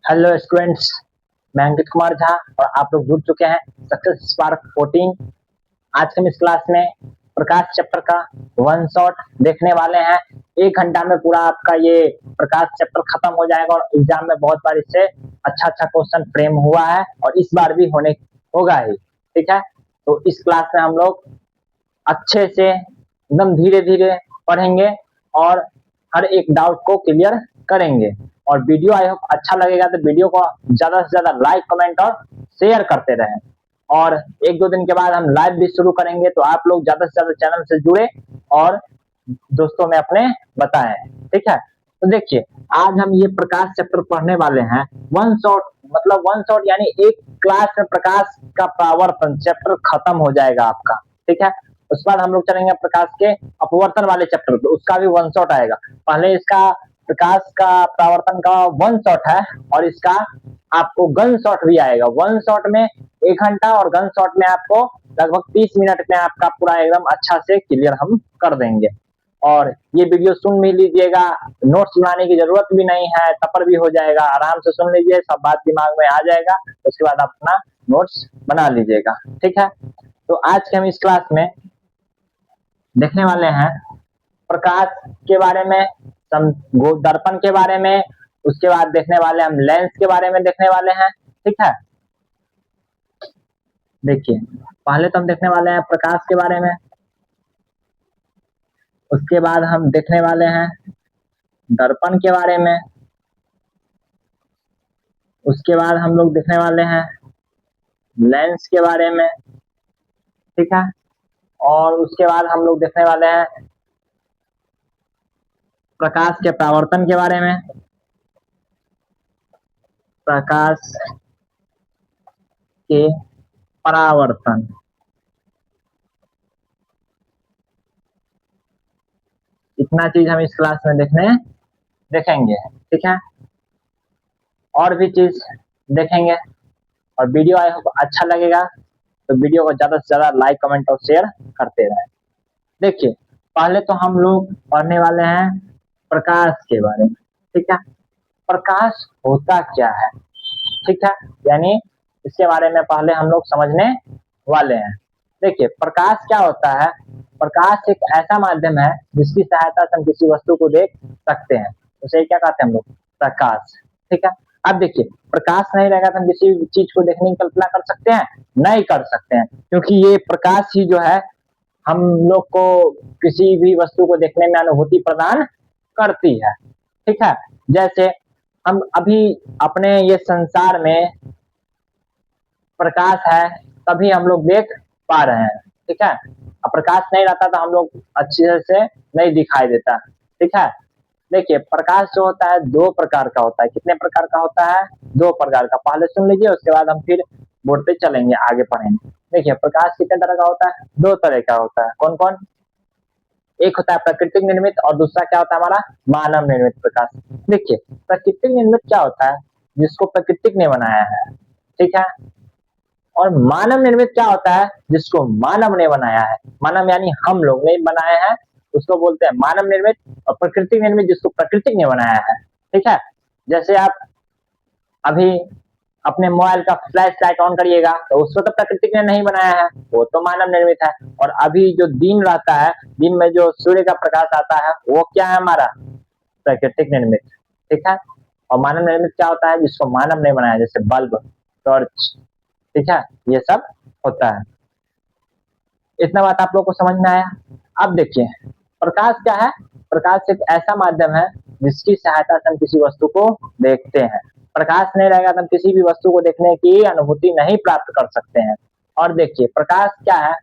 Hello students. मैं अंकित कुमार झा और आप लोग जुड़ चुके हैं सक्सेस स्पार्क 14। आज हम इस क्लास में प्रकाश चैप्टर का वन शॉट देखने वाले हैं। 1 घंटा में पूरा आपका ये प्रकाश चैप्टर खत्म हो जाएगा और एग्जाम में बहुत बार इससे अच्छा अच्छा क्वेश्चन फ्रेम हुआ है और इस बार भी होने होगा ही। ठीक है, तो इस क्लास में हम लोग अच्छे से एकदम धीरे धीरे पढ़ेंगे और हर एक डाउट को क्लियर करेंगे। और वीडियो आई होप अच्छा लगेगा तो वीडियो को ज्यादा से ज्यादा लाइक कमेंट और शेयर करते रहें। और 1-2 दिन के बाद हम लाइव भी शुरू करेंगे, तो आप लोग ज्यादा से ज्यादा चैनल से जुड़े और दोस्तों में अपने बताएं। ठीक है, तो देखिए आज हम ये प्रकाश चैप्टर पढ़ने वाले हैं। वन शॉट मतलब वन शॉट यानी एक क्लास में प्रकाश का परावर्तन चैप्टर खत्म हो जाएगा आपका। ठीक है, उसके बाद हम लोग चलेंगे प्रकाश के अपवर्तन वाले चैप्टर पे, उसका भी वन शॉट आएगा। पहले इसका प्रकाश का परावर्तन का वन शॉट है और इसका आपको गन शॉट भी आएगा। वन शॉट में 1 घंटा और गन शॉट में आपको लगभग 30 मिनट में आपका पूरा एकदम अच्छा से क्लियर हम कर देंगे। और ये वीडियो सुन भी लीजिएगा, नोट्स बनाने की जरूरत भी नहीं है, तपर भी हो जाएगा। आराम से सुन लीजिए, सब बात दिमाग में आ जाएगा, उसके बाद आप अपना नोट्स बना लीजिएगा। ठीक है, तो आज के हम इस क्लास में देखने वाले हैं प्रकाश के बारे में, दर्पण के बारे में, उसके बाद देखने वाले हम लेंस के बारे में देखने वाले हैं। ठीक है, देखिए पहले तो हम देखने वाले हैं प्रकाश के बारे में, उसके बाद हम देखने वाले हैं दर्पण के बारे में, उसके बाद हम लोग देखने वाले हैं लेंस के बारे में। ठीक है, और उसके बाद हम लोग देखने वाले हैं प्रकाश के परावर्तन के बारे में, प्रकाश के परावर्तन। इतना चीज हम इस क्लास में देखेंगे। ठीक है, और भी चीज देखेंगे और वीडियो आई होप अच्छा लगेगा तो वीडियो को ज्यादा से ज्यादा लाइक कमेंट और शेयर करते रहें। देखिए पहले तो हम लोग पढ़ने वाले हैं प्रकाश के बारे में। ठीक है, प्रकाश होता क्या है, ठीक है, यानी इसके बारे में पहले हम लोग समझने वाले हैं। देखिए प्रकाश क्या होता है। प्रकाश एक ऐसा माध्यम है जिसकी सहायता से हम किसी वस्तु को देख सकते हैं, उसे क्या कहते हैं हम लोग, प्रकाश। ठीक है, अब देखिए प्रकाश नहीं रहेगा तो हम किसी चीज को देखने की कल्पना कर सकते हैं, नहीं कर सकते हैं, क्योंकि ये प्रकाश ही जो है हम लोग को किसी भी वस्तु को देखने में अनुभूति प्रदान करती है। ठीक है, जैसे हम अभी अपने ये संसार में प्रकाश है तभी हम लोग देख पा रहे हैं। ठीक है, अब प्रकाश नहीं रहता तो हम लोग अच्छे से नहीं दिखाई देता। ठीक है, देखिए प्रकाश जो होता है 2 प्रकार का होता है। कितने प्रकार का होता है, 2 प्रकार का। पहले सुन लीजिए, उसके बाद हम फिर बोर्ड पे चलेंगे, आगे पढ़ेंगे। देखिए प्रकाश कितने तरह का होता है, 2 तरह का होता है। कौन कौन, एक होता है प्राकृतिक निर्मित और दूसरा क्या होता है हमारा मानव निर्मित प्रकाश। देखिए प्राकृतिक निर्मित क्या होता है, जिसको प्रकृति ने बनाया है। ठीक है, और मानव निर्मित क्या होता है, जिसको मानव ने बनाया है। मानव यानी हम लोग ने बनाया है, उसको बोलते हैं मानव निर्मित। और प्रकृति निर्मित जिसको प्रकृति ने बनाया है। ठीक है, जैसे आप अभी अपने मोबाइल का फ्लैश लाइट ऑन करिएगा तो उसको तो प्रकृति ने नहीं बनाया है, वो तो मानव निर्मित है। और अभी जो दिन रहता है, दिन में जो सूर्य का प्रकाश आता है, वो क्या है हमारा प्राकृतिक निर्मित। ठीक है, और मानव निर्मित क्या होता है, जिसको मानव ने बनाया, जैसे बल्ब, टॉर्च। ठीक है, ये सब होता है। इतना बात आप लोग को समझ में आया। अब देखिए प्रकाश क्या है, प्रकाश एक ऐसा माध्यम है जिसकी सहायता से हम किसी वस्तु को देखते हैं। प्रकाश नहीं रहेगा तो हम किसी भी वस्तु को देखने की अनुभूति नहीं प्राप्त कर सकते हैं। और देखिए प्रकाश क्या है,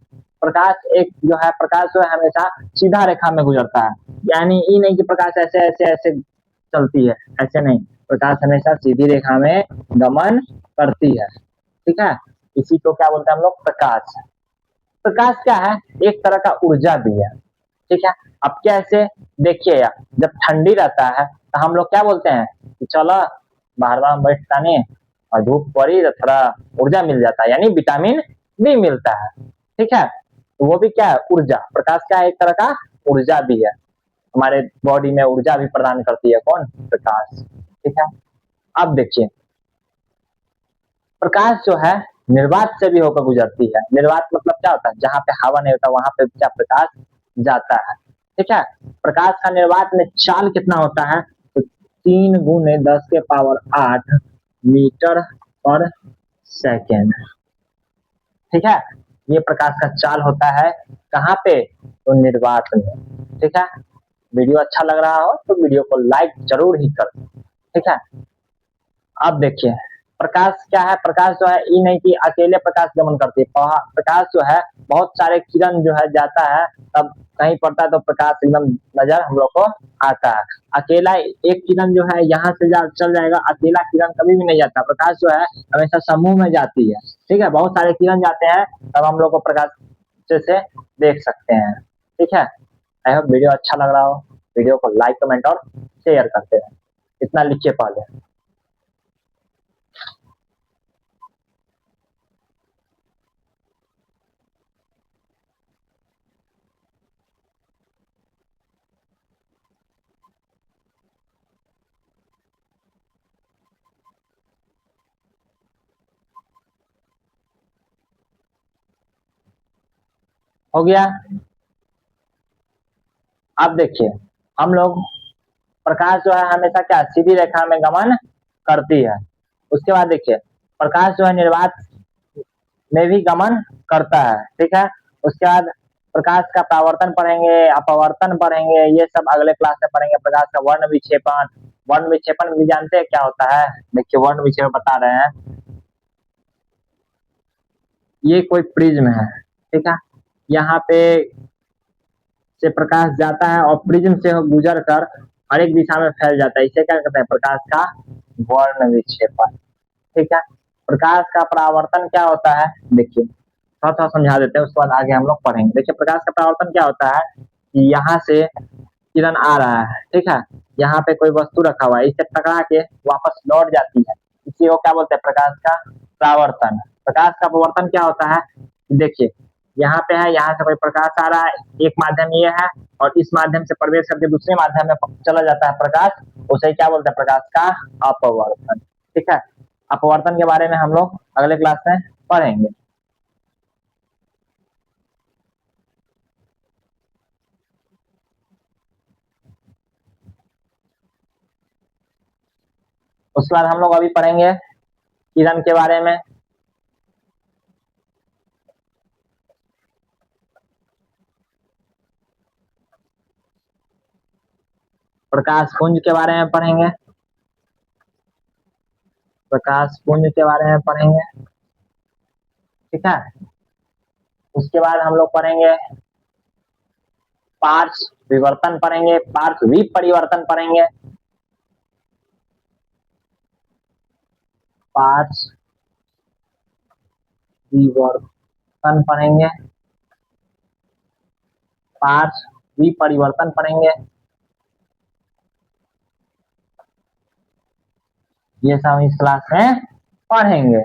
प्रकाश एक जो है, प्रकाश जो है हमेशा सीधा रेखा में गुजरता है। यानी ये नहीं कि प्रकाश ऐसे ऐसे ऐसे चलती है, ऐसे नहीं, प्रकाश हमेशा सीधी रेखा में गमन करती है। ठीक है, इसी को क्या बोलते हैं हम लोग, प्रकाश। प्रकाश क्या है, एक तरह का ऊर्जा भी है। ठीक है, अब कैसे, देखिए यार, जब ठंडी रहता है तो हम लोग क्या बोलते हैं कि चलो बाहर बैठता नहीं और धूप पड़ी तो थोड़ा ऊर्जा मिल जाता है, यानी विटामिन बी मिलता है। ठीक है, तो वो भी क्या है, ऊर्जा। प्रकाश क्या है, एक तरह का ऊर्जा भी है, हमारे बॉडी में ऊर्जा भी प्रदान करती है कौन, प्रकाश। ठीक है, अब देखिए प्रकाश जो है निर्वात से भी होकर गुजरती है। निर्वात मतलब क्या होता है, जहाँ पे हवा नहीं होता वहां पे क्या प्रकाश जाता है। ठीक है, प्रकाश का निर्वात में चाल कितना होता है, तो 3 × 10⁸ मीटर पर सेकेंड। ठीक है, ये प्रकाश का चाल होता है कहाँ पे, तो निर्वात में। ठीक है, वीडियो अच्छा लग रहा हो तो वीडियो को लाइक जरूर ही कर। ठीक है, अब देखिए प्रकाश क्या है, प्रकाश जो है ये नहीं कि अकेले प्रकाश गमन करती है, प्रकाश जो है बहुत सारे किरण जो है जाता है, तब कहीं पड़ता है तो प्रकाश एकदम नजर हम लोग को आता है। अकेला एक किरण जो है यहाँ से चल जाएगा, अकेला किरण कभी भी नहीं जाता, प्रकाश जो है हमेशा समूह में जाती है। ठीक है, बहुत सारे किरण जाते हैं तब हम लोग को प्रकाश अच्छे से देख सकते हैं। ठीक है, आई होप वीडियो अच्छा लग रहा हो, वीडियो को लाइक कमेंट और शेयर करते हैं, इतना लिखिए पहले। हो गया। अब देखिए हम लोग प्रकाश जो है हमेशा क्या सीधी रेखा में गमन करती है। उसके बाद देखिए प्रकाश जो है निर्वात में भी गमन करता है। ठीक है, उसके बाद प्रकाश का परावर्तन पढ़ेंगे, अपवर्तन पढ़ेंगे, ये सब अगले क्लास में पढ़ेंगे। प्रकाश का वर्ण विक्षेपण, वर्ण विक्षेपण भी जानते हैं क्या होता है, देखिए वर्ण विक्षेपण बता रहे हैं। ये कोई प्रिज्म है, ठीक है, यहाँ पे से प्रकाश जाता है और प्रिज्म से गुजर कर हर एक दिशा में फैल जाता है, इसे क्या कहते हैं, प्रकाश का वर्ण विक्षेपण। ठीक है, प्रकाश का परावर्तन क्या होता है, देखिए थोड़ा थोड़ा समझा देते हैं, उसके बाद आगे हम लोग पढ़ेंगे। देखिए प्रकाश का परावर्तन क्या होता है कि यहाँ से किरण आ रहा है, ठीक है, यहाँ पे कोई वस्तु रखा हुआ है, इसे टकरा के वापस लौट जाती है, इसी को क्या बोलते हैं, प्रकाश का परावर्तन। प्रकाश का परावर्तन क्या होता है, देखिए यहाँ पे है, यहाँ से कोई प्रकाश आ रहा है, एक माध्यम ये है और इस माध्यम से प्रवेश करके दूसरे माध्यम में चला जाता है प्रकाश, उसे क्या बोलते हैं, प्रकाश का अपवर्तन। ठीक है, अपवर्तन के बारे में हम लोग अगले क्लास में पढ़ेंगे। उसके बाद हम लोग अभी पढ़ेंगे किरण के बारे में, प्रकाश पुंज के बारे में पढ़ेंगे, प्रकाश पुंज के बारे में पढ़ेंगे। ठीक है, उसके बाद हम लोग पढ़ेंगे पार्श्व विवर्तन पढ़ेंगे, पार्श्व विपरिवर्तन पढ़ेंगे, पार्श्व विवर्तन पढ़ेंगे, पार्श्व विपरिवर्तन पढ़ेंगे। ये सब इस क्लास में पढ़ेंगे।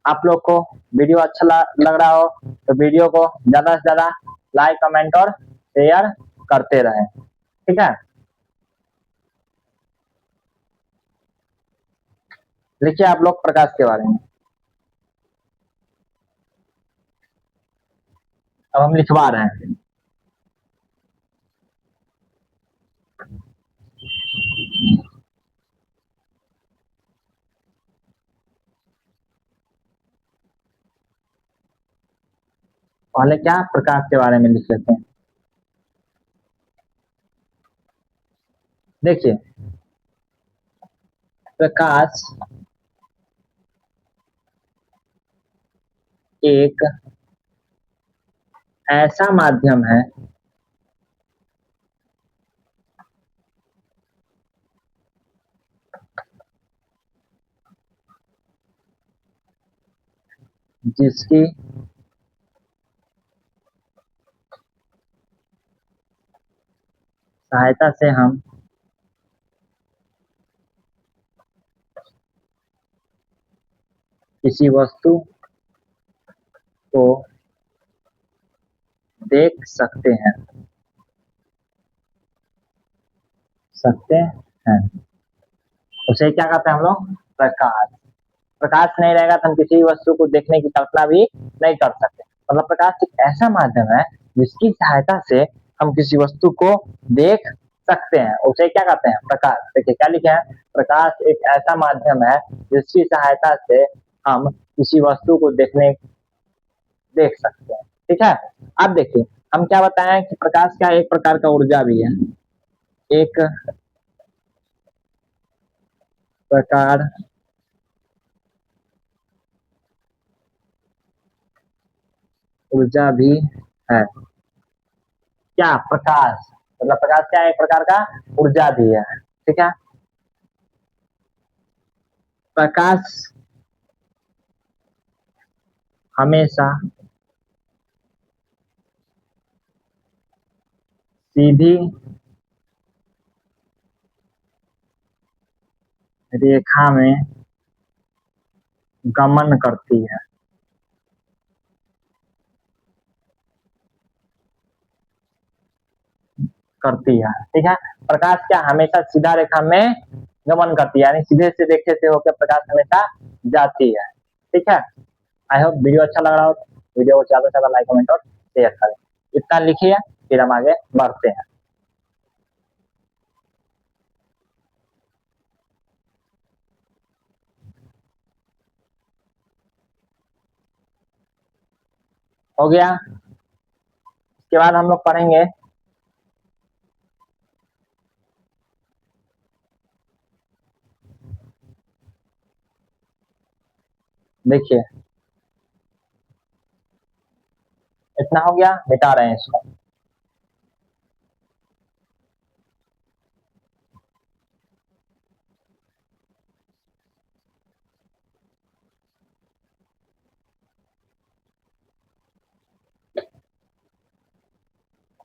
आप लोग को वीडियो अच्छा लग रहा हो तो वीडियो को ज्यादा से ज्यादा लाइक कमेंट और शेयर करते रहें। ठीक है, लिखिए आप लोग प्रकाश के बारे में, अब हम लिखवा रहे हैं। पहले क्या प्रकाश के बारे में लिख लेते हैं। देखिए प्रकाश एक ऐसा माध्यम है जिसकी सहायता से हम किसी वस्तु को देख सकते हैं, सकते हैं, उसे क्या कहते हैं हम लोग, प्रकाश। प्रकाश नहीं रहेगा तो हम किसी वस्तु को देखने की कल्पना भी नहीं कर सकते। मतलब प्रकाश एक ऐसा माध्यम है जिसकी सहायता से हम किसी वस्तु को देख सकते हैं, उसे क्या कहते हैं? प्रकाश। देखिए क्या लिखे हैं, प्रकाश एक ऐसा माध्यम है जिसकी सहायता से हम किसी वस्तु को देख सकते हैं। ठीक है, अब देखिए हम क्या बताएं कि प्रकाश का एक प्रकार का ऊर्जा भी है, एक प्रकार ऊर्जा भी है। क्या? प्रकाश। मतलब प्रकाश क्या है? एक प्रकार का ऊर्जा भी है। ठीक है, प्रकाश हमेशा सीधी रेखा में गमन करती है। ठीक है, प्रकाश क्या हमेशा सीधा रेखा में गमन करती है, यानी सीधे से रेखे से होकर प्रकाश हमेशा जाती है। ठीक है, आई होप वीडियो अच्छा लग रहा हो तो वीडियो को ज्यादा से ज्यादा लाइक कमेंट और शेयर करें। इतना लिखिए, फिर हम आगे बढ़ते हैं। हो गया, इसके बाद हम लोग पढ़ेंगे देखिए इतना हो गया, मिटा रहे हैं इसको।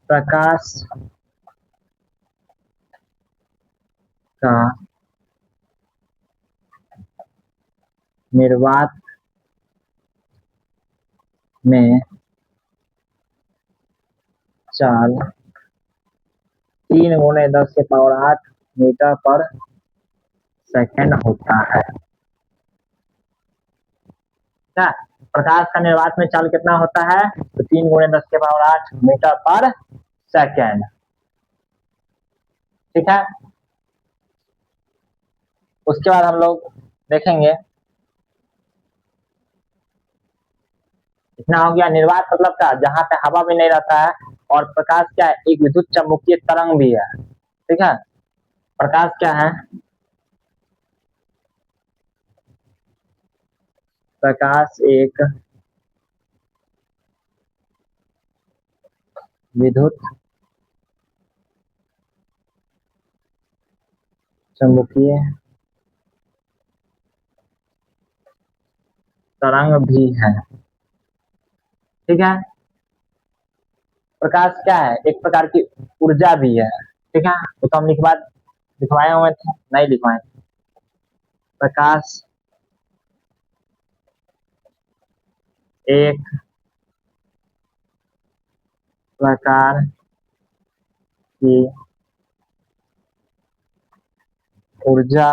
प्रकाश का निर्वात में चाल 3 × 10⁸ मीटर पर सेकंड होता है। क्या? प्रकाश का निर्वात में चाल कितना होता है? तो 3 × 10⁸ मीटर पर सेकंड। ठीक है, उसके बाद हम लोग देखेंगे, इतना हो गया। निर्वात मतलब क्या? जहां पे हवा भी नहीं रहता है, और प्रकाश क्या है? एक विद्युत चुम्बकीय तरंग भी है। ठीक है, प्रकाश क्या है? प्रकाश एक विद्युत चुम्बकीय तरंग भी है। ठीक है, प्रकाश क्या है? एक प्रकार की ऊर्जा भी है। ठीक है, तो हम लिखवाए हुए थे, नहीं लिखवाए। प्रकाश एक प्रकार की ऊर्जा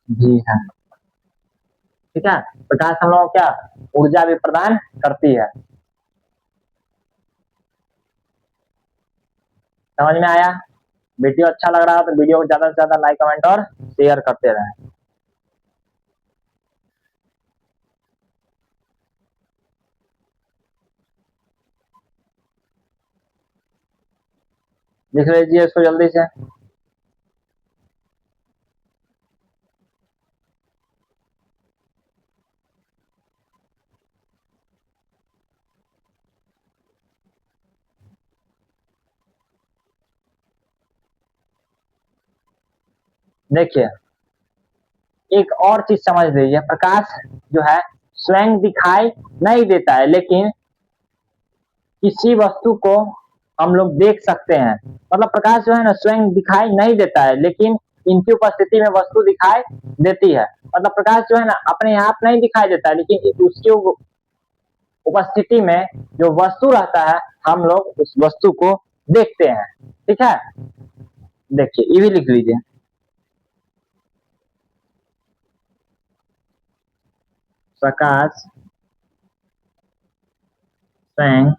भी है। ठीक है, प्रकाश हम लोग क्या ऊर्जा भी प्रदान करती है। समझ में आया? वीडियो अच्छा लग रहा है तो वीडियो को ज्यादा से ज्यादा लाइक कमेंट और शेयर करते रहें। लिख लीजिए इसको जल्दी से। देखिए एक और चीज समझ लीजिए, प्रकाश जो है स्वयं दिखाई नहीं देता है, लेकिन किसी वस्तु को हम लोग देख सकते हैं। मतलब प्रकाश जो है ना स्वयं दिखाई नहीं देता है, लेकिन इनकी उपस्थिति में वस्तु दिखाई देती है। मतलब प्रकाश जो है ना अपने आप नहीं दिखाई देता है, लेकिन उसकी उपस्थिति में जो वस्तु रहता है हम लोग उस वस्तु को देखते हैं। ठीक है, देखिए ये भी लिख लीजिए। प्रकाश स्वयं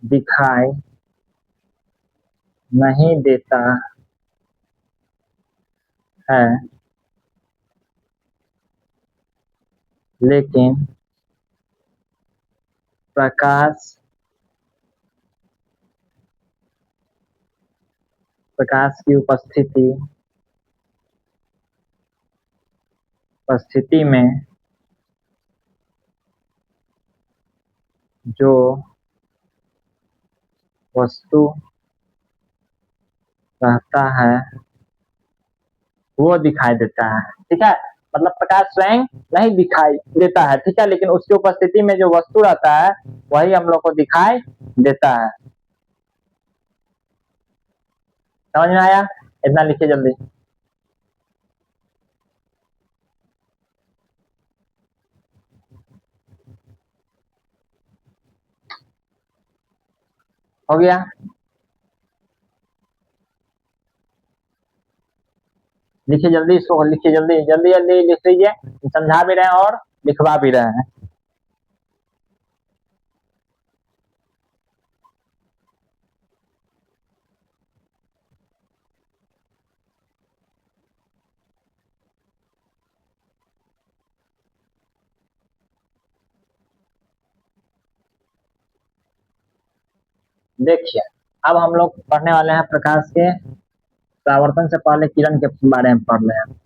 दिखाई नहीं देता है, लेकिन प्रकाश प्रकाश की उपस्थिति में जो वस्तु रहता है वो दिखाई देता है। ठीक है, मतलब प्रकाश स्वयं नहीं दिखाई देता है, ठीक है, लेकिन उसकी उपस्थिति में जो वस्तु रहता है वही हम लोग को दिखाई देता है। समझ में आया? इतना लिखिए जल्दी। हो गया? लिखिए जल्दी, इसको लिखिए जल्दी, जल्दी जल्दी लिख लीजिए। समझा भी रहे हैं और लिखवा भी रहे हैं। देखिए, अब हम लोग पढ़ने वाले हैं प्रकाश के परावर्तन से पहले किरण के बारे में पढ़ रहे हैं।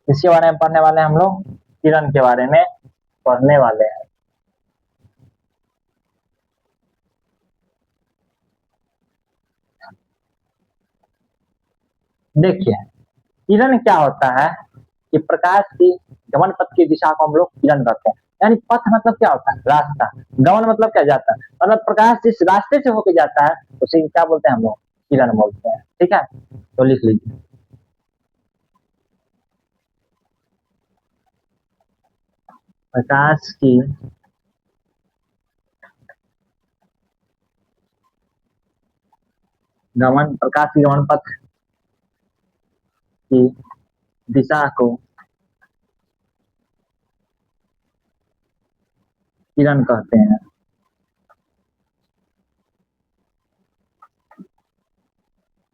इसके बारे में पढ़ने वाले हैं हम लोग, किरण के बारे में पढ़ने वाले हैं। देखिए, किरण क्या होता है कि प्रकाश की गमन पथ की दिशा को हम लोग किरण कहते हैं। यानी पथ मतलब क्या होता है? रास्ता। गमन मतलब क्या जाता है, मतलब प्रकाश जिस रास्ते से होके जाता है उसे क्या बोलते हैं हम लोग? किरण बोलते हैं। ठीक है, तो लिख लीजिए। प्रकाश की प्रकाश की गमन पथ की दिशा को किरण कहते हैं।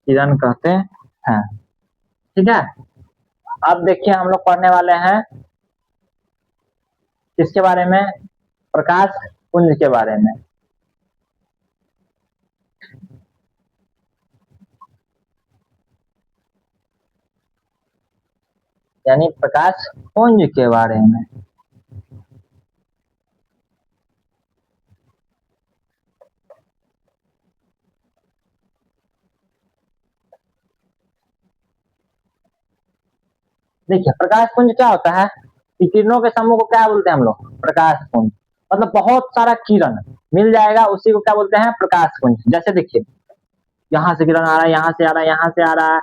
किरण कहते हैं। ठीक है, अब देखिए हम लोग पढ़ने वाले हैं किसके बारे में? प्रकाश पुंज के बारे में। यानी प्रकाश पुंज के बारे में। देखिए, प्रकाश पुंज क्या होता है कि किरणों के समूह को क्या बोलते हैं हम लोग? प्रकाश पुंज। मतलब बहुत सारा किरण मिल जाएगा, उसी को क्या बोलते हैं? प्रकाश पुंज। जैसे देखिए, यहाँ से किरण आ रहा है, यहाँ से आ रहा है, यहाँ से आ रहा है,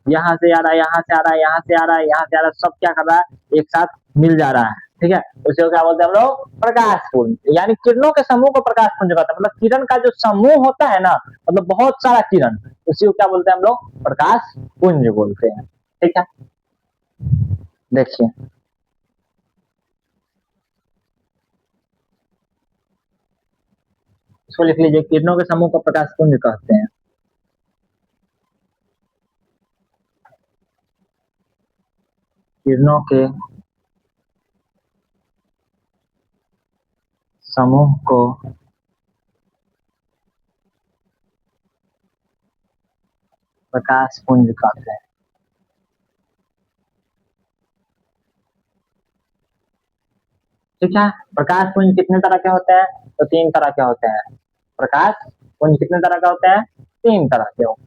यहाँ से आ रहा है, यहाँ से आ रहा है, यहाँ से आ रहा है, यहाँ से आ रहा है, सब क्या कर रहा है? एक साथ मिल जा रहा है। ठीक है, उसी को क्या बोलते हैं हम लोग? प्रकाश पुंज। यानी किरणों के समूह को प्रकाश पुंज कहते हैं। मतलब किरण का जो समूह होता है ना, मतलब बहुत सारा किरण, उसी को क्या बोलते हैं हम लोग? प्रकाश पुंज बोलते हैं। ठीक है, देखिए, इसको लिख लीजिए, किरणों के समूह को प्रकाश पुंज कहते हैं। किरणों के समूह को प्रकाश पुंज कहते हैं। ठीक है, प्रकाश पुंज कितने तरह के होते हैं? तो 3 तरह के होते हैं। प्रकाश पुंज कितने तरह के होते हैं? 3 तरह के होते हैं।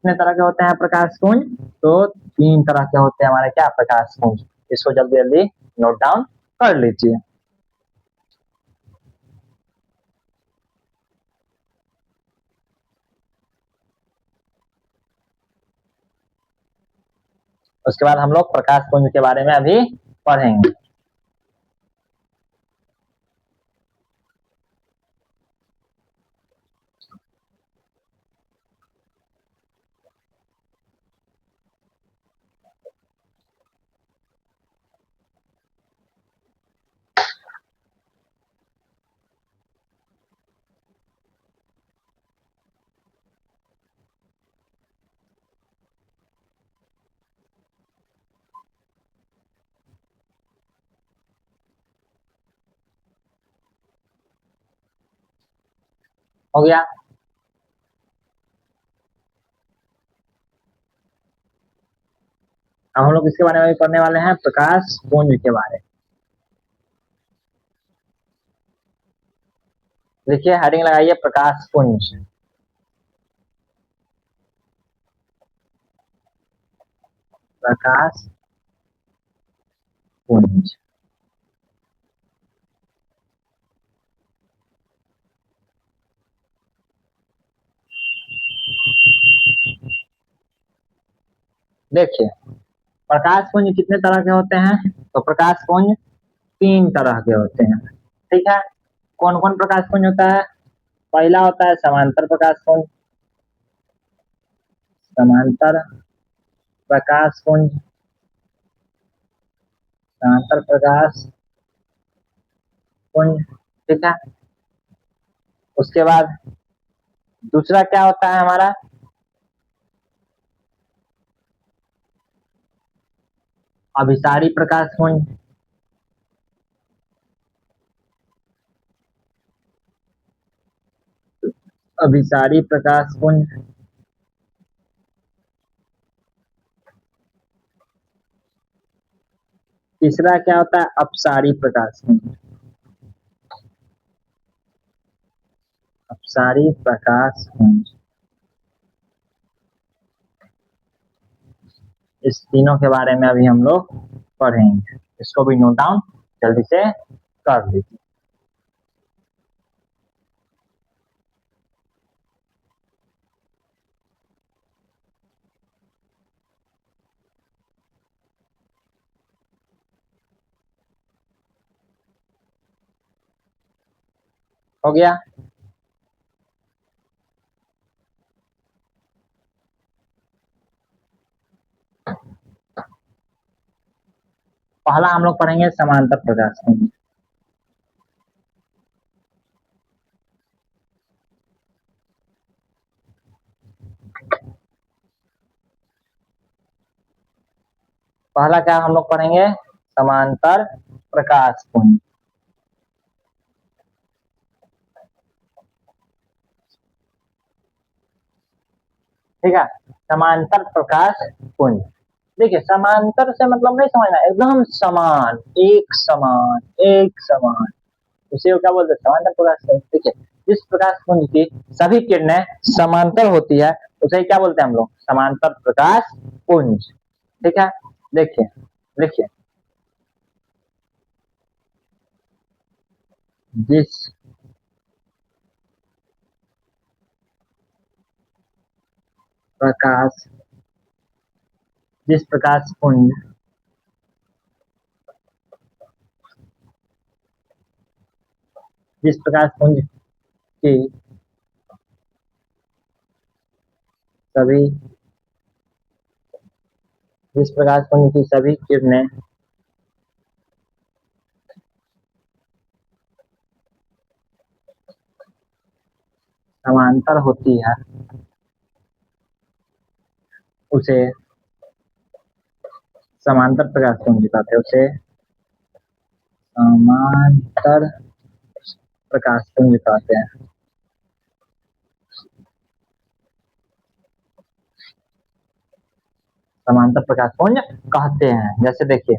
कितने तरह के होते हैं प्रकाश पुंज? तो 3 तरह के होते हैं हमारे क्या? प्रकाश पुंज। इसको जल्दी जल्दी नोट डाउन कर लीजिए। उसके बाद हम लोग प्रकाश पुंज के बारे में अभी पढ़ेंगे। हो गया। अब हम लोग इसके बारे में भी पढ़ने वाले हैं, प्रकाश पुंज के बारे में। देखिए हेडिंग लगाइए प्रकाश पुंज। प्रकाश पुंज। देखिए प्रकाश पुंज कितने तरह के होते हैं? तो प्रकाश पुंज 3 तरह के होते हैं। ठीक है, कौन कौन प्रकाश पुंज होता है? पहला होता है समांतर प्रकाश पुंज। समांतर प्रकाश पुंज, समांतर प्रकाश पुंज। ठीक है, उसके बाद दूसरा क्या होता है हमारा? अभिसारी प्रकाश पुंज। अभिसारी प्रकाश पुंज। तीसरा क्या होता है? अपसारी प्रकाश पुंज। अपसारी प्रकाश पुंज। इस तीनों के बारे में अभी हम लोग पढ़ेंगे। इसको भी नोट डाउन जल्दी से कर लीजिए। हो गया। पहला हम लोग पढ़ेंगे समांतर प्रकाश पुंज। पहला क्या हम लोग पढ़ेंगे? समांतर प्रकाश पुंज। ठीक है, समांतर प्रकाश पुंज। देखिए समांतर से मतलब नहीं समझना, एकदम समान, एक समान, एक समान, उसे क्या बोलते हैं? समांतर प्रकाश पुंज। देखिए जिस प्रकाश पुंज की सभी किरणें समांतर होती है उसे क्या बोलते हैं हम लोग? समांतर प्रकाश पुंज। ठीक है, देखिए लिखिए, जिस प्रकाश जिस प्रकाश पुंज जिस प्रकाश पुंज की सभी जिस प्रकाश पुंज की सभी किरणें समांतर होती है उसे समांतर प्रकाश पुंज कहते हैं। उसे समांतर प्रकाश पुंज कहते हैं। समांतर प्रकाश पुंज कहते हैं। जैसे देखिए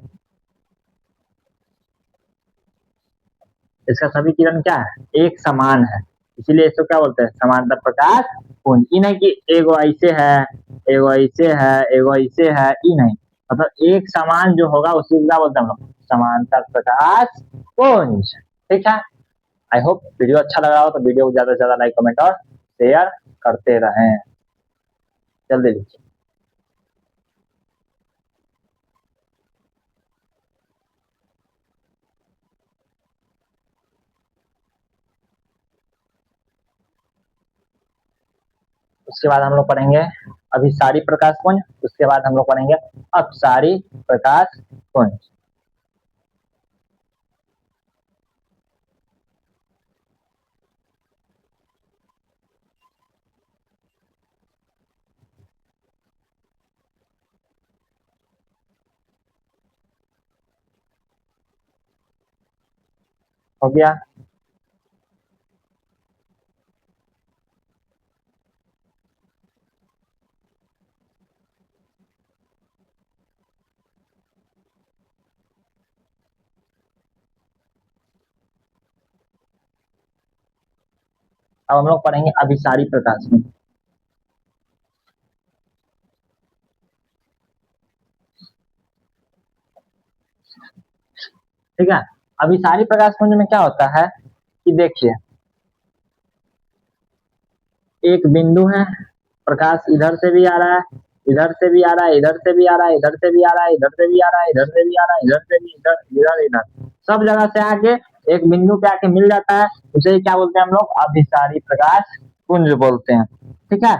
इसका सभी किरण क्या है? एक समान है, इसीलिए इसको क्या बोलते हैं? समांतर प्रकाश पुंज। ये नहीं कि एगो ऐसे है, एगो ऐसे है, एगो ऐसे है, ये नहीं, मतलब एक समान जो होगा उसी को क्या बोलते हैं हम लोग? समांतर प्रकाश पुंज। ठीक है, आई होप वीडियो अच्छा लग रहा हो तो वीडियो को ज्यादा से ज्यादा लाइक कमेंट और शेयर करते रहें। जल्दी लिखिए। उसके बाद हम लोग पढ़ेंगे अभिसारी प्रकाश पुंज, उसके बाद हम लोग पढ़ेंगे अपसारी प्रकाश पुंज। हो गया? अब हम लोग पढ़ेंगे अभिसारी प्रकाश पुंज। ठीक है, अभिसारी प्रकाश पुंज में क्या होता है कि देखिए, एक बिंदु है, प्रकाश इधर से भी आ रहा है, इधर से भी आ रहा है, इधर से भी आ रहा है, इधर से भी आ रहा है, इधर से भी आ रहा है, इधर से भी आ रहा है, इधर से भी, इधर इधर इधर सब जगह से आके एक बिंदु पे आके मिल जाता है, उसे ही क्या बोलते हैं हम लोग? अभिसारी प्रकाश पुंज बोलते हैं। ठीक है,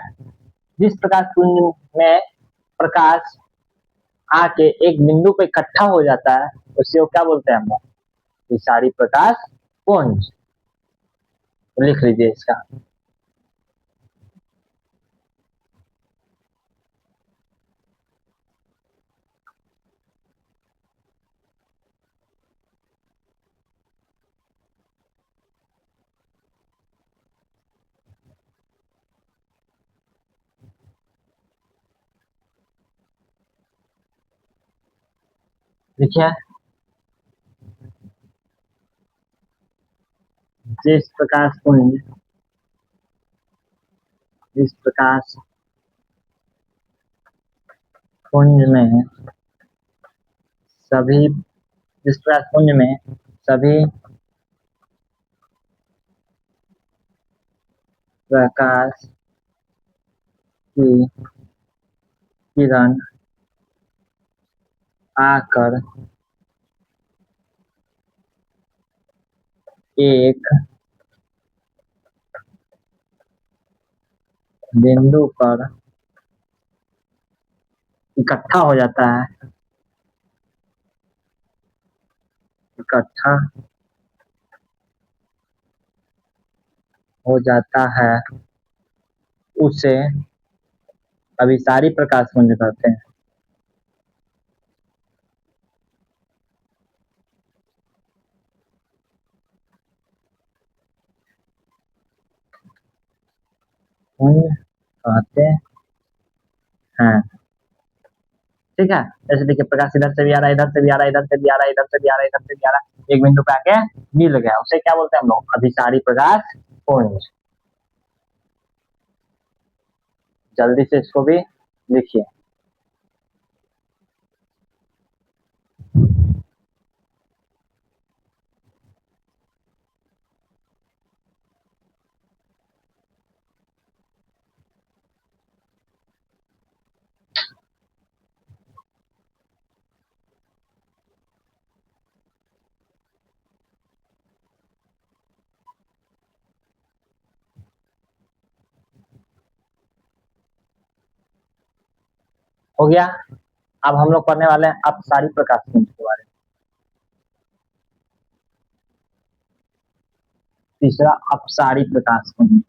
जिस प्रकाश पुंज में प्रकाश आके एक बिंदु पे इकट्ठा हो जाता है उसे वो क्या बोलते हैं हम लोग? अभिसारी प्रकाश पुंज। लिख लीजिए इसका। देखिए, जिस प्रकाश पुंज जिस प्रकाश पुंज में सभी जिस प्रकाश पुंज में सभी प्रकाश की किरण आकर एक बिंदु पर इकट्ठा हो जाता है, इकट्ठा हो जाता है, उसे अभिसारी प्रकाश पुंज कहते हैं। पुंज कहते हैं। ठीक है, जैसे देखिए, प्रकाश इधर से भी आ रहा है, इधर से भी आ रहा है, इधर से भी आ रहा है, इधर से भी आ रहा है, इधर से भी आ रहा है, एक बिंदु पे आके मिल गया, उसे क्या बोलते हैं हम लोग? अभिसारी प्रकाश पुंज। जल्दी से इसको भी लिखिए। हो गया? अब हम लोग पढ़ने वाले हैं अपसारी प्रकाश पुंज के बारे में। तीसरा, अपसारी प्रकाश पुंज।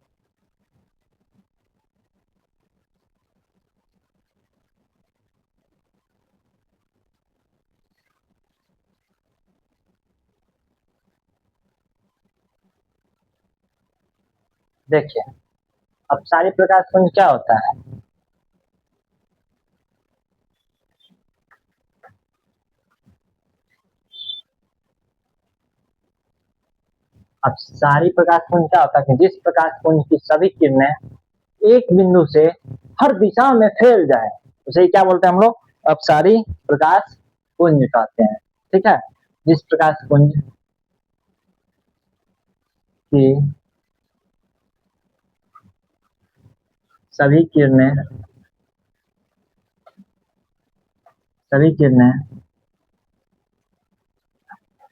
देखिए, अपसारी प्रकाश पुंज क्या होता है? अपसारी प्रकाश पुंज क्या होता है कि जिस प्रकाश पुंज की सभी किरणें एक बिंदु से हर दिशा में फैल जाए उसे क्या बोलते हैं हम लोग? अपसारी प्रकाश पुंज कहते हैं। ठीक है, जिस प्रकाश पुंज की सभी किरणें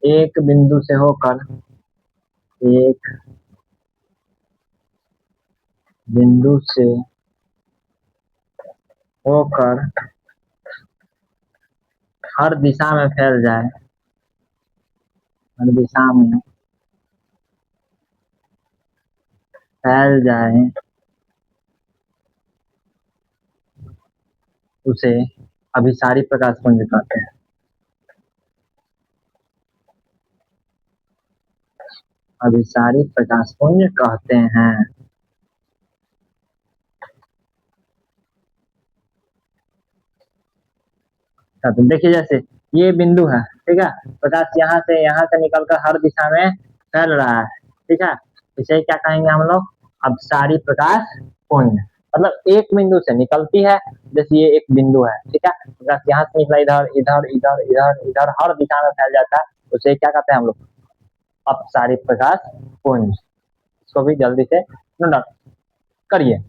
एक बिंदु से होकर एक बिंदु से होकर हर दिशा में फैल जाए, हर दिशा में फैल जाए, उसे अभिसारी प्रकाश पुंज कहते हैं। अभिसारी प्रकाश पुंज कहते हैं। तो देखिए जैसे ये बिंदु है, ठीक है, प्रकाश यहाँ से निकलकर हर दिशा में फैल रहा है, ठीक है, इसे क्या कहेंगे हम लोग? अभिसारी प्रकाश पुंज। मतलब एक बिंदु से निकलती है, जैसे ये एक बिंदु है, ठीक है, प्रकाश यहाँ से निकला इधर इधर इधर इधर इधर हर दिशा में फैल जाता है, उसे क्या कहते हैं हम लोग? अपसारी प्रकाश पुंज। इसको भी जल्दी से नोट करिए।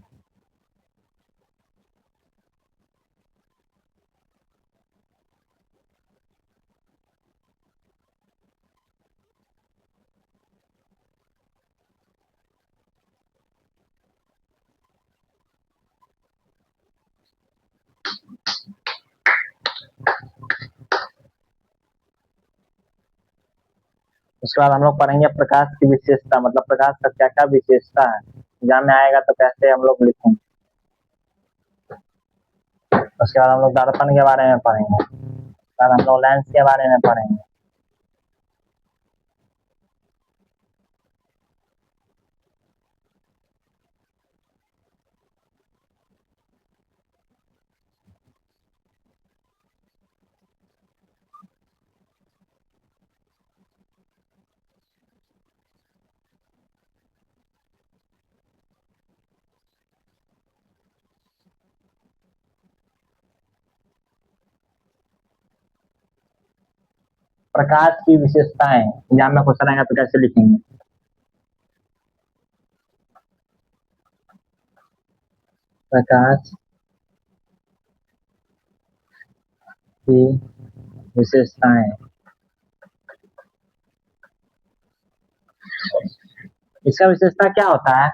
उसके बाद हम लोग पढ़ेंगे प्रकाश की विशेषता, मतलब प्रकाश का क्या क्या विशेषता है, एग्जाम में आएगा तो कैसे हम लोग लिखेंगे। उसके बाद हम लोग दर्पण के बारे में पढ़ेंगे, उसके बाद हम लोग लेंस के बारे में पढ़ेंगे। प्रकाश की विशेषताएं एग्जाम में क्वेश्चन आएगा तो कैसे लिखेंगे? प्रकाश की विशेषताएं, इसका विशेषता क्या होता है?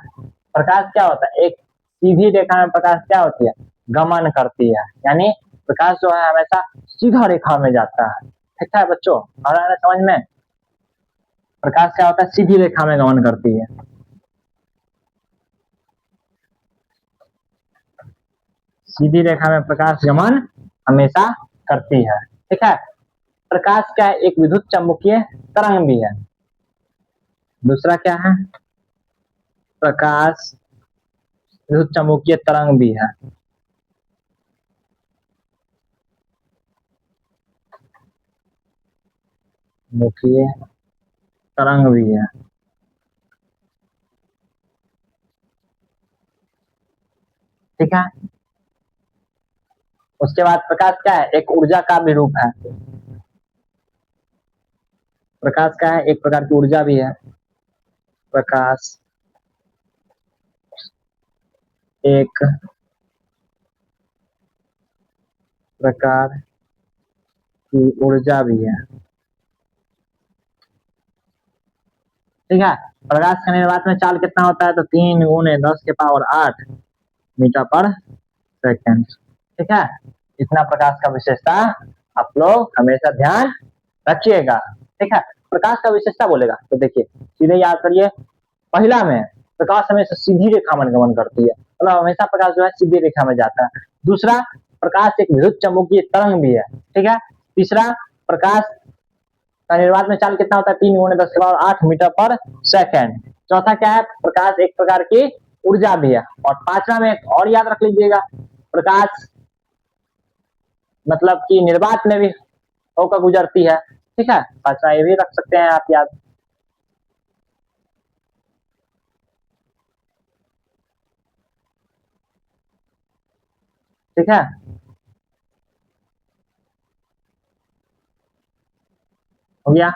प्रकाश क्या होता है? एक सीधी रेखा में प्रकाश क्या होती है? गमन करती है, यानी प्रकाश जो है हमेशा सीधा रेखा में जाता है, ठीक है बच्चों, आ रहा है समझ में? प्रकाश क्या होता है? सीधी रेखा में गमन करती है। सीधी रेखा में प्रकाश गमन हमेशा करती है, ठीक है। प्रकाश क्या है? एक विद्युत चुम्बकीय तरंग भी है। दूसरा क्या है? प्रकाश विद्युत चुम्बकीय तरंग भी है। चुम्बकीय तरंग भी है, ठीक है। उसके बाद प्रकाश क्या है? एक ऊर्जा का भी रूप है। प्रकाश क्या है? एक प्रकार की ऊर्जा भी है। प्रकाश एक प्रकार की ऊर्जा भी है, ठीक है। प्रकाश का निर्वात में चाल कितना होता है? तो 3 × 10⁸ मीटर पर सेकेंड, ठीक है। इतना प्रकाश का विशेषता आप लोग हमेशा ध्यान रखिएगा, ठीक है। प्रकाश का विशेषता बोलेगा तो देखिए सीधे याद करिए, पहला में प्रकाश हमेशा सीधी रेखा में गमन करती है, मतलब हमेशा प्रकाश जो है सीधी रेखा में जाता है। दूसरा, प्रकाश एक विद्युत चुम्बकीय तरंग भी है, ठीक है। तीसरा, प्रकाश का निर्वात में चाल कितना होता है? 3 × 10⁸ मीटर पर सेकेंड। चौथा क्या है? प्रकाश एक प्रकार की ऊर्जा भी है। और पांचवा में एक और याद रख लीजिएगा, प्रकाश मतलब कि निर्वात में भी होकर गुजरती है, ठीक है। पांचवा ये भी रख सकते हैं आप याद, ठीक है। हो गया?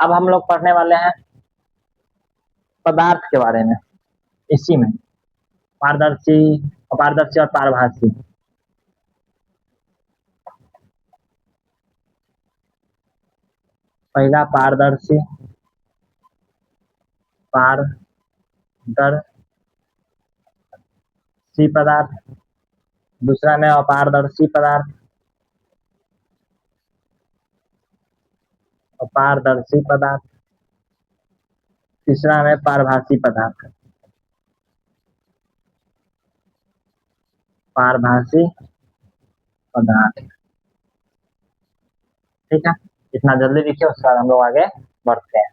अब हम लोग पढ़ने वाले हैं पदार्थ के बारे में, इसी में पारदर्शी, अपारदर्शी और पारभासी। पहला पारदर्शी, पारदर्शी पदार्थ, दूसरा में अपारदर्शी पदार्थ, अपारदर्शी पदार्थ, तीसरा में पारभासी पदार्थ, पारभासी पदार्थ। ठीक है, इतना जल्दी लिखिए, उसके बाद हम लोग आगे बढ़ते हैं।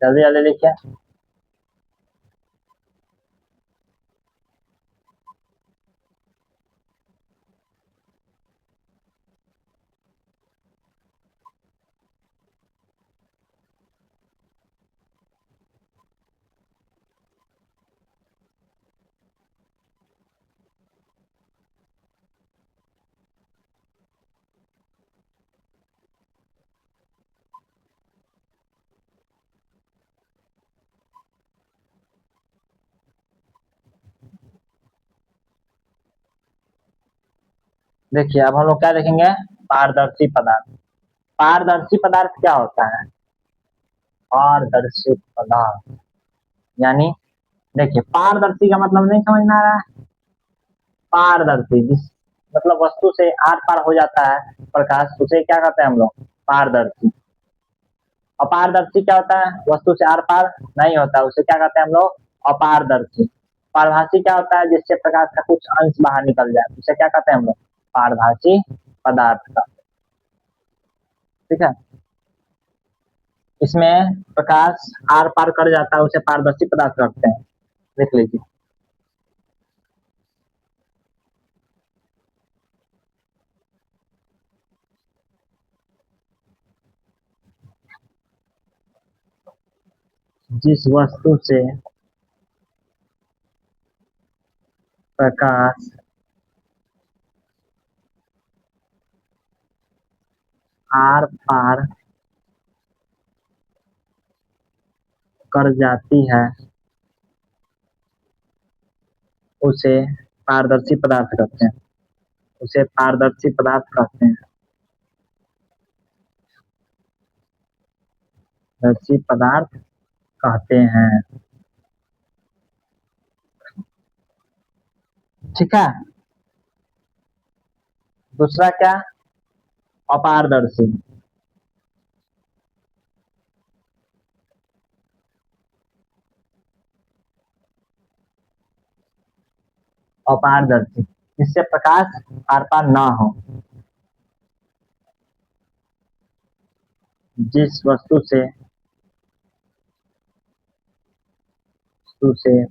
जल्दी जल्दी लिखिए। देखिए, अब हम लोग क्या देखेंगे, पारदर्शी पदार्थ। पारदर्शी पदार्थ क्या होता है, पारदर्शी पदार्थ यानी, देखिए पारदर्शी का मतलब नहीं समझ में आ रहा है। पारदर्शी जिस मतलब वस्तु से आर पार हो जाता है प्रकाश, उसे क्या कहते हैं हम लोग, पारदर्शी। अपारदर्शी क्या होता है, वस्तु से आर पार नहीं होता, उसे क्या कहते हैं हम लोग, अपारदर्शी। पारभासी क्या होता है, जिससे प्रकाश का कुछ अंश बाहर निकल जाए, उसे क्या कहते हैं हम लोग, पारभासी पदार्थ का। ठीक है, इसमें प्रकाश आर पार कर जाता है, उसे पारदर्शी पदार्थ कहते हैं। लिख लीजिए। जिस वस्तु से प्रकाश आर पार कर जाती है, उसे पारदर्शी पदार्थ कहते हैं, उसे पारदर्शी पदार्थ कहते हैं, पारदर्शी पदार्थ कहते हैं। ठीक है, दूसरा क्या, अपारदर्शी। अपारदर्शी जिससे प्रकाश आर पार ना हो, जिस वस्तु से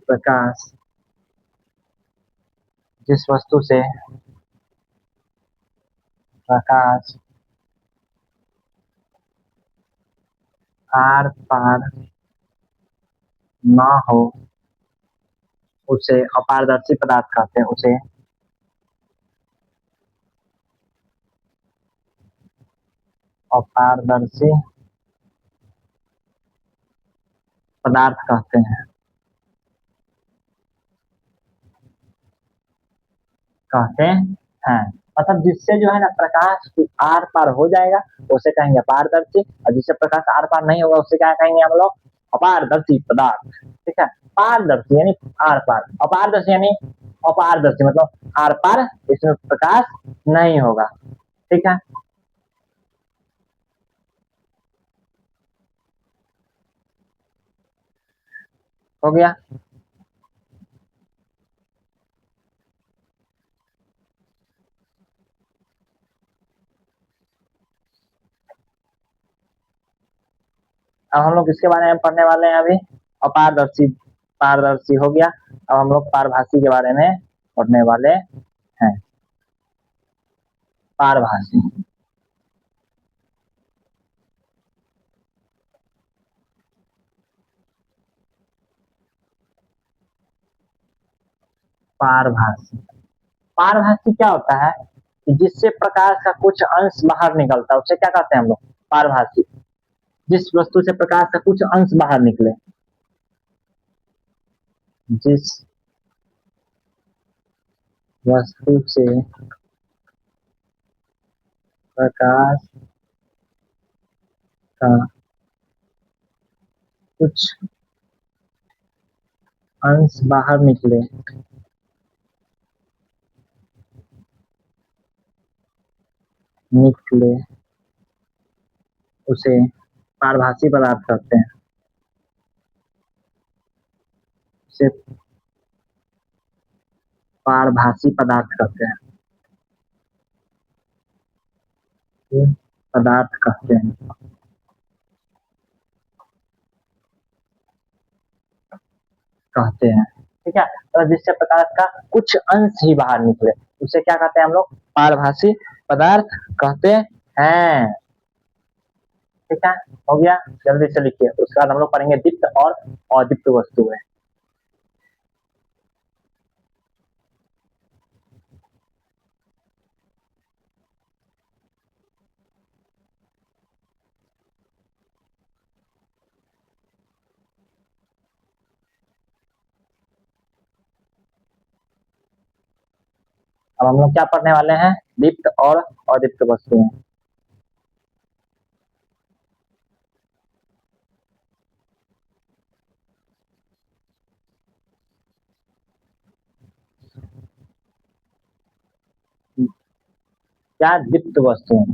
प्रकाश, जिस वस्तु से प्रकाश आर पार ना हो, उसे अपारदर्शी पदार्थ कहते हैं, उसे अपारदर्शी पदार्थ कहते हैं, कहते हैं। मतलब जिससे जो है ना प्रकाश आर पार हो जाएगा, उसे कहेंगे पारदर्शी, और जिससे प्रकाश आर पार नहीं होगा, उसे क्या कहेंगे हम लोग, अपारदर्शी पदार्थ। ठीक है, पारदर्शी यानी आर पार, अपारदर्शी यानी अपारदर्शी मतलब आर पार इसमें प्रकाश नहीं होगा। ठीक है, हो गया। अब हम लोग इसके बारे में पढ़ने वाले हैं अभी। अपारदर्शी, पारदर्शी हो गया। अब हम लोग पारभासी के बारे में पढ़ने वाले हैं। पारभासी, पारभासी, पारभासी क्या होता है कि जिससे प्रकाश का कुछ अंश बाहर निकलता है उसे क्या कहते हैं हम लोग? पारभासी। जिस वस्तु से प्रकाश का कुछ अंश बाहर निकले, जिस वस्तु से प्रकाश का कुछ अंश बाहर निकले, निकले उसे पारभासी पदार्थ कहते हैं। उसे पारभासी पदार्थ कहते हैं। ये पदार्थ कहते हैं। कहते हैं, ठीक है। तो जिससे प्रकाश का कुछ अंश ही बाहर निकले उसे क्या कहते हैं हम लोग? पारभासी पदार्थ कहते हैं। ठीक है, हो गया। जल्दी से लिखिए। उसके बाद हम लोग पढ़ेंगे दीप्त और अदीप्त वस्तुएं। अब हम लोग क्या पढ़ने वाले हैं? दीप्त और अदीप्त वस्तुएं। क्या? दीप्त वस्तुएं।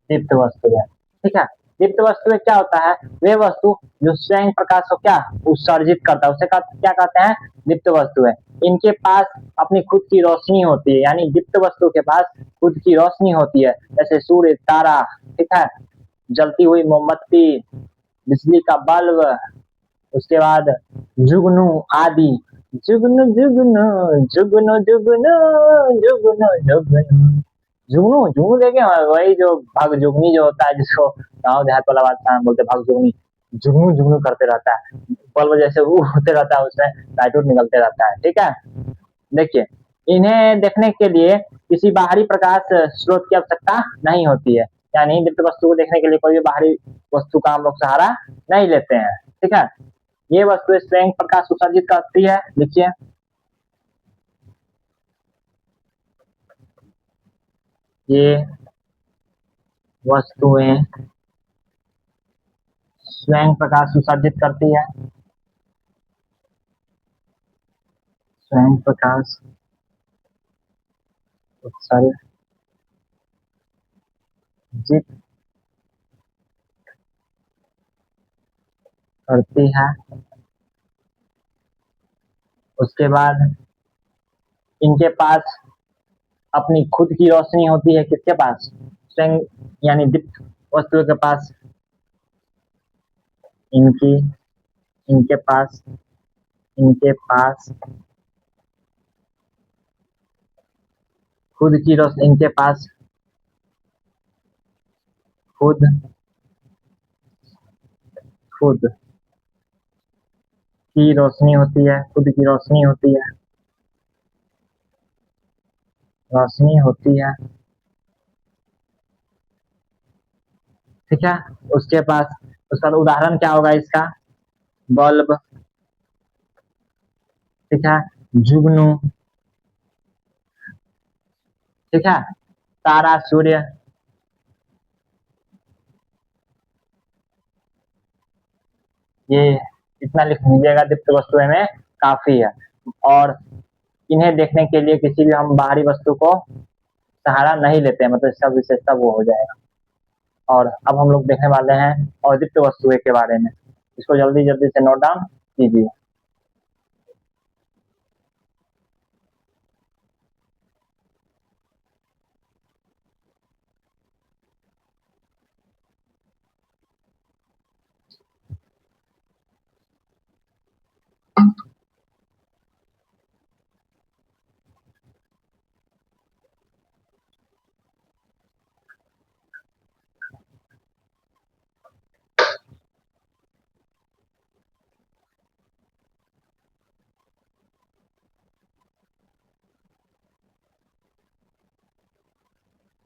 दीप्त वस्तुएं, ठीक है। दीप्त वस्तुएं क्या होता है? वे वस्तु जो स्वयं प्रकाश को क्या उत्सर्जित करता है उसे क्या कहते हैं? दीप्त वस्तुएं। इनके पास अपनी खुद की रोशनी होती है, यानी दीप्त वस्तु के पास खुद की रोशनी होती है, जैसे सूर्य, तारा, ठीक है, जलती हुई मोमबत्ती, बिजली का बल्ब, उसके बाद जुगनू आदि। जुगनू जुगनू जुगनू जुगनू जुगनू जुगनू जुगनू जुगनू देखे? वही जो भाग जुगनी जो होता है, जिसको गाँव देहात वाला बात बोलते भाग जुगनी। जुगनू जुगनू करते रहता है, बल्ब जैसे वो होते रहता है, उसमें लाइट निकलते रहता है, ठीक है। देखिए, इन्हें देखने के लिए किसी बाहरी प्रकाश स्रोत की आवश्यकता नहीं होती है, यानी दीप्त वस्तु को देखने के लिए कोई भी बाहरी वस्तु का हम लोग सहारा नहीं लेते हैं, ठीक है। ये वस्तु स्वयं प्रकाश उत्सर्जित करती है। देखिए, ये वस्तुएं स्वयं प्रकाश उत्सर्जित करती है, स्वयं प्रकाश उत्सर्जित करती है। उसके बाद इनके पास अपनी खुद की रोशनी होती है। किसके पास? स्वयं, यानी दीप्त वस्तुओं के पास इनकी इनके पास इनके पास खुद की रोशनी, इनके पास खुद खुद की रोशनी होती है, खुद की रोशनी होती है, रोशनी होती है, ठीक है। उसके पास, उसका उदाहरण क्या होगा इसका? बल्ब, ठीक है, जुगनू, ठीक है, तारा, सूर्य। ये इतना लिख लीजिएगा, दीप्त वस्तुएं में काफी है। और इन्हें देखने के लिए किसी भी हम बाहरी वस्तु को सहारा नहीं लेते हैं, मतलब इसका विशेषता वो हो जाएगा। और अब हम लोग देखने वाले हैं अदीप्त वस्तुएं के बारे में। इसको जल्दी जल्दी से नोट डाउन कीजिए।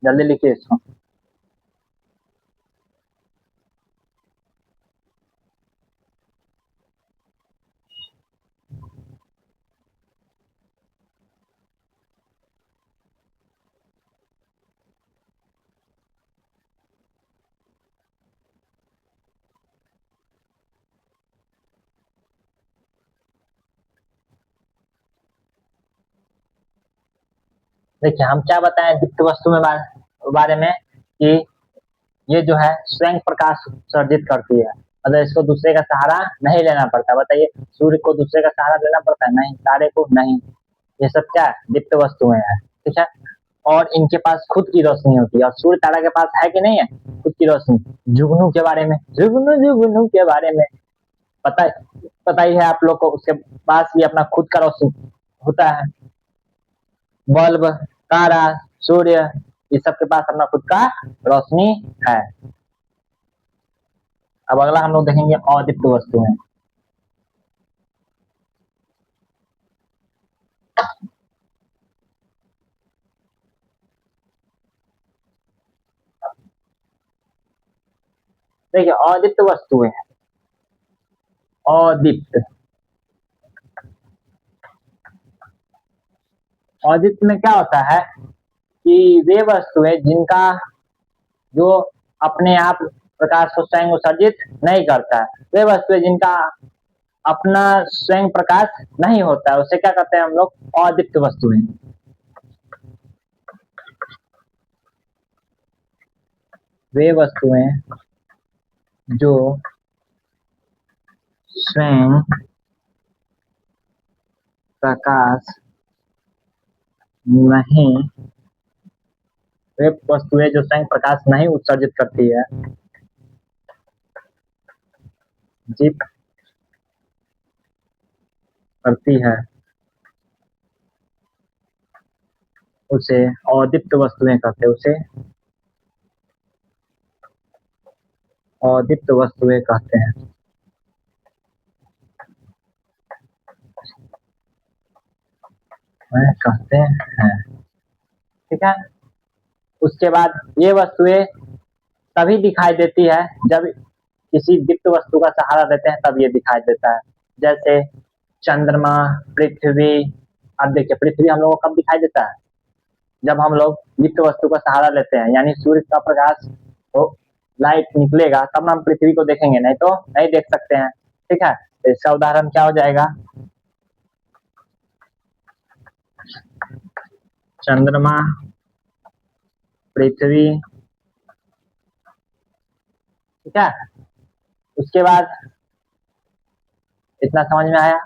जल्दी लिखिए इसको। देखिए हम क्या बताएं दीप्त वस्तु में बारे में कि ये जो है स्वयं प्रकाश उत्सर्जित करती है, मतलब इसको दूसरे का सहारा नहीं लेना पड़ता। बताइए, सूर्य को दूसरे का सहारा लेना पड़ता है? नहीं। तारे को? नहीं। ये सब क्या है? दीप्त वस्तुएं हैं, ठीक है। और इनके पास खुद की रोशनी होती है, और सूर्य तारा के पास है कि नहीं है खुद की रोशनी? जुगनू के बारे में, जुगनू जुगनू के बारे में पता पता ही है आप लोग को, उसके पास भी अपना खुद का रोशनी होता है। बल्ब, तारा, सूर्य, इस सब के पास अपना खुद का रोशनी है। अब अगला हम लोग देखेंगे अदीप्त वस्तुएं। देखिए अदीप्त वस्तुएं, अदीप्त, अदीप्त में क्या होता है कि वे वस्तुएं जिनका जो अपने आप प्रकाश को स्वयं उत्सर्जित नहीं करता है, वे वस्तुएं जिनका अपना स्वयं प्रकाश नहीं होता है, उसे क्या कहते हैं हम लोग? अदीप्त वस्तुएं। वे वस्तुएं जो स्वयं प्रकाश नहीं, वे वस्तुएं जो स्वयं प्रकाश नहीं उत्सर्जित करती है, जीप करती है, उसे अदीप्त वस्तुएं कहते हैं। उसे अदीप्त वस्तुएं कहते हैं। कहते हैं, ठीक है। उसके बाद ये वस्तुएं तभी दिखाई देती है जब किसी दीप्त वस्तु का सहारा लेते हैं, तब ये दिखाई देता है। जैसे चंद्रमा, पृथ्वी। अब देखिए पृथ्वी हम लोगों को कब दिखाई देता है? जब हम लोग दीप्त वस्तु का सहारा लेते हैं, यानी सूर्य का प्रकाश हो, लाइट निकलेगा तब ना हम पृथ्वी को देखेंगे, नहीं तो नहीं देख सकते हैं, ठीक है। तो इसका उदाहरण क्या हो जाएगा? चंद्रमा, पृथ्वी, ठीक है। उसके बाद इतना समझ में आया?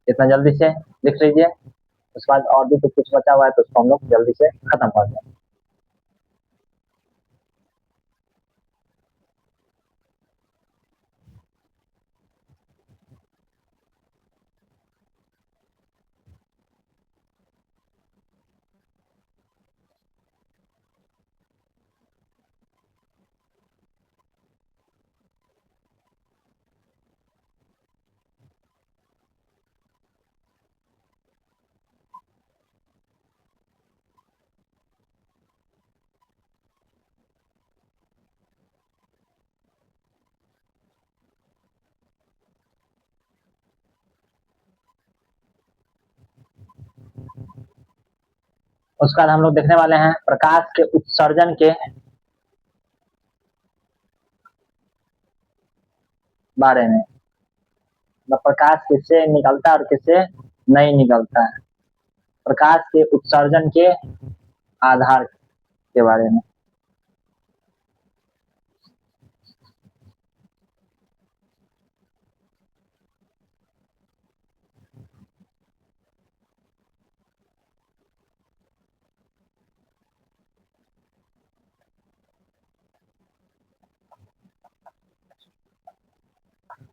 इतना जल्दी से लिख लीजिए। उसके बाद और भी कुछ बचा हुआ है तो उसको हम लोग जल्दी से खत्म कर दें। उसके बाद हम लोग देखने वाले हैं प्रकाश के उत्सर्जन के बारे में, मतलब प्रकाश किससे निकलता है और किससे नहीं निकलता है, प्रकाश के उत्सर्जन के आधार के बारे में।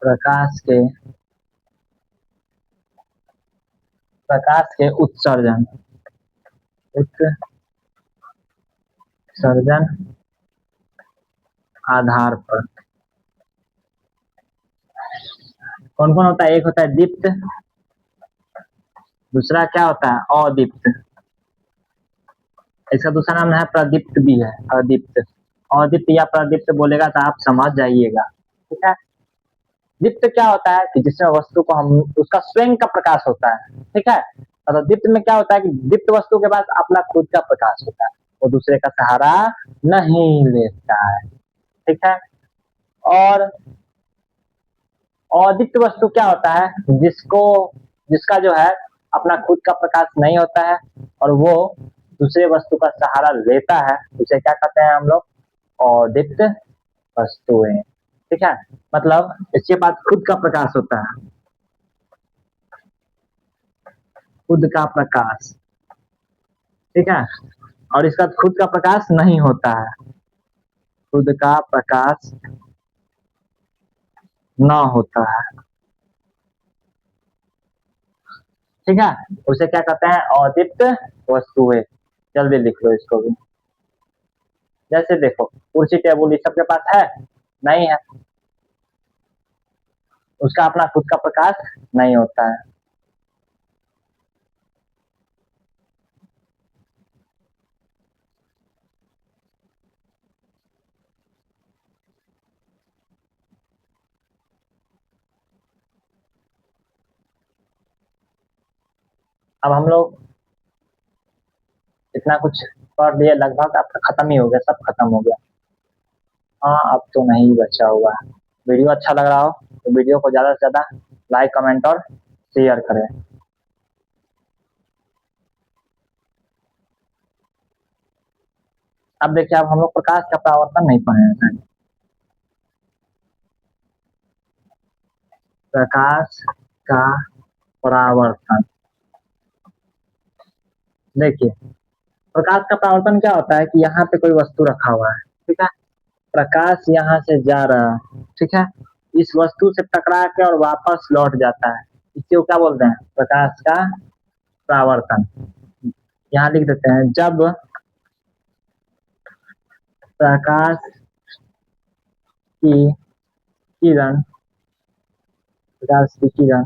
प्रकाश के उत्सर्जन, उत्सर्जन आधार पर कौन कौन होता है? एक होता है दीप्त, दूसरा क्या होता है? अदीप्त। इसका दूसरा नाम है प्रदीप्त भी है, अदीप्त। अदीप्त या प्रदीप्त बोलेगा तो आप समझ जाइएगा, ठीक है। दीप्त क्या होता है कि जिसमें वस्तु को हम उसका स्वयं का प्रकाश होता है, ठीक है। और दीप्त में क्या होता है कि दीप्त वस्तु के पास अपना खुद का प्रकाश होता है, वो दूसरे का सहारा नहीं लेता है, ठीक है। और अदीप्त वस्तु क्या होता है, जिसका जो है अपना खुद का प्रकाश नहीं होता है और वो दूसरे वस्तु का सहारा लेता है, उसे क्या कहते हैं हम लोग, अदीप्त वस्तुएं, ठीक है। मतलब इसके पास खुद का प्रकाश होता है, खुद का प्रकाश, ठीक है। और इसका खुद का प्रकाश नहीं होता है, खुद का प्रकाश न होता है, ठीक है। उसे क्या कहते हैं, अदीप्त वस्तुएं। जल्दी लिख लो इसको भी। जैसे देखो कुर्सी टेबुल ये सबके पास है, नहीं है, उसका अपना खुद का प्रकाश नहीं होता है। अब हम लोग इतना कुछ पढ़ लिए, लगभग आपका खत्म ही हो गया, सब खत्म हो गया। हाँ अब तो नहीं बचा हुआ। वीडियो अच्छा लग रहा हो तो वीडियो को ज़्यादा से ज़्यादा लाइक कमेंट और शेयर करें। अब देखिए, अब हम लोग प्रकाश का परावर्तन नहीं पढ़े हैं। प्रकाश का परावर्तन, देखिए प्रकाश का परावर्तन क्या होता है कि यहाँ पे कोई वस्तु रखा हुआ है, ठीक है। प्रकाश यहाँ से जा रहा है, ठीक है, इस वस्तु से टकरा के और वापस लौट जाता है, इसे क्या बोलते हैं, प्रकाश का परावर्तन। यहाँ लिख देते हैं, जब प्रकाश की किरण, प्रकाश की किरण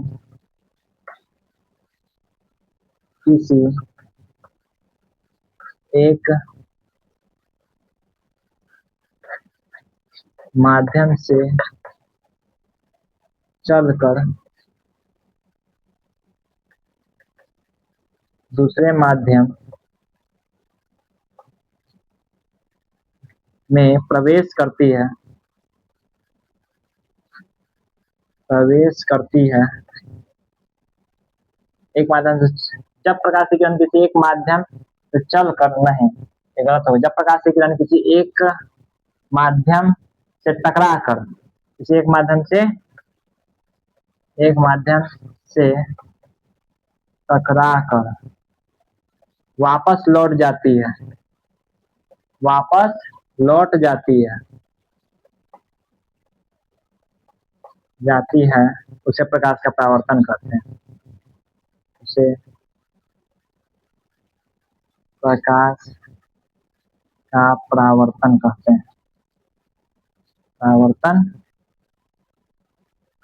किसी एक माध्यम से चलकर दूसरे माध्यम में प्रवेश करती है, प्रवेश करती है एक माध्यम से, जब प्रकाश की किरण किसी एक माध्यम से चल कर, नहीं ये गलत हो, जब प्रकाश की किरण किसी एक माध्यम से टकरा कर, किसी एक माध्यम से टकरा कर वापस लौट जाती है, वापस लौट जाती है, उसे प्रकाश का परावर्तन कहते हैं, उसे प्रकाश का परावर्तन कहते हैं, परावर्तन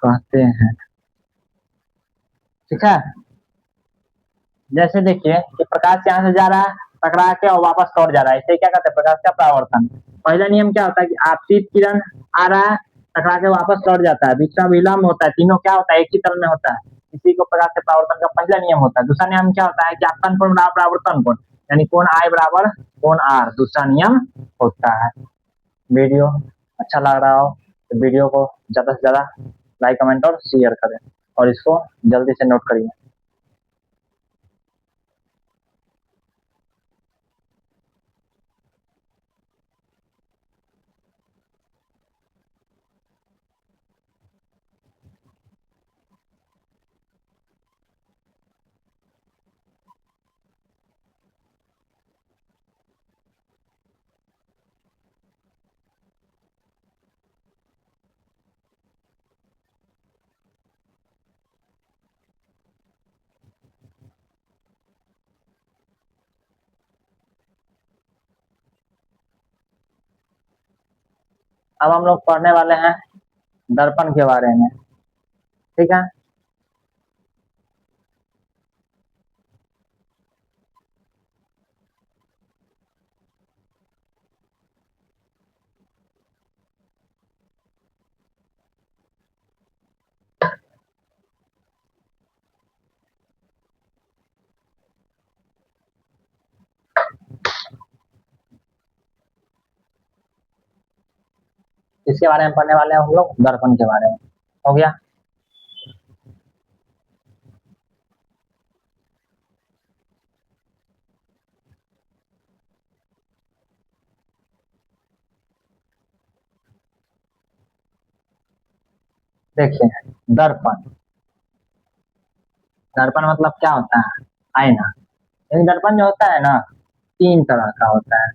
कहते हैं, ठीक है। जैसे देखिए कि प्रकाश यहाँ से जा रहा है, टकरा के और वापस लौट जा रहा है, इसे क्या कहते हैं, प्रकाश का परावर्तन। पहला नियम क्या होता है कि आपतित किरण आ रहा है, टकरा के वापस लौट जाता है, बीच में विलंब होता है, तीनों क्या होता है, एक ही तरह में होता है, इसी को प्रकाश के परावर्तन का पहला नियम होता है। दूसरा नियम क्या होता है कि आपतन कोण बराबर परावर्तन कोण, यानी कोण I बराबर कोण R, दूसरा नियम होता है। वीडियो अच्छा लग रहा हो तो वीडियो को ज़्यादा से ज़्यादा लाइक कमेंट और शेयर करें और इसको जल्दी से नोट करिए। अब हम लोग पढ़ने वाले हैं दर्पण के बारे में, ठीक है। किसके बारे में पढ़ने वाले हैं हम लोग? दर्पण के बारे में। हो गया। देखिए, दर्पण, दर्पण मतलब क्या होता है? आईना। लेकिन दर्पण जो होता है ना, तीन तरह का होता है।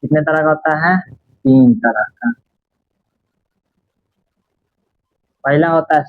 कितने तरह का होता है? तीन तरह का। पहला होता है